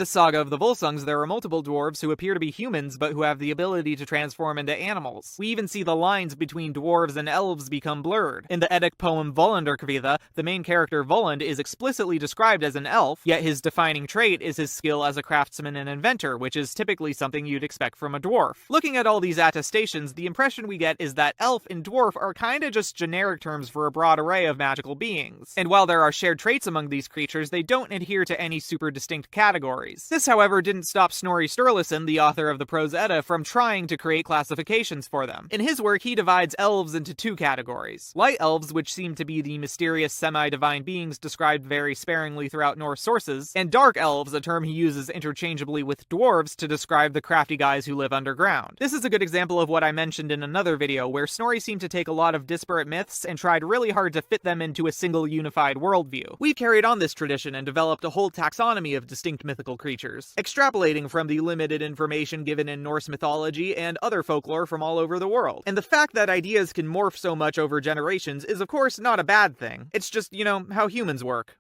The Saga of the Volsungs, there are multiple dwarves who appear to be humans but who have the ability to transform into animals. We even see the lines between dwarves and elves become blurred. In the Eddic poem Volundarkvida, the main character Voland is explicitly described as an elf, yet his defining trait is his skill as a craftsman and inventor, which is typically something you'd expect from a dwarf. Looking at all these attestations, the impression we get is that elf and dwarf are kinda just generic terms for a broad array of magical beings. And while there are shared traits among these creatures, they don't adhere to any super distinct categories. This, however, didn't stop Snorri Sturluson, the author of the Prose Edda, from trying to create classifications for them. In his work, he divides elves into two categories. Light elves, which seem to be the mysterious semi-divine beings described very sparingly throughout Norse sources, and dark elves, a term he uses interchangeably with dwarves to describe the crafty guys who live underground. This is a good example of what I mentioned in another video, where Snorri seemed to take a lot of disparate myths and tried really hard to fit them into a single unified worldview. We've carried on this tradition and developed a whole taxonomy of distinct mythical creatures, extrapolating from the limited information given in Norse mythology and other folklore from all over the world. And the fact that ideas can morph so much over generations is of course not a bad thing. It's just, how humans work.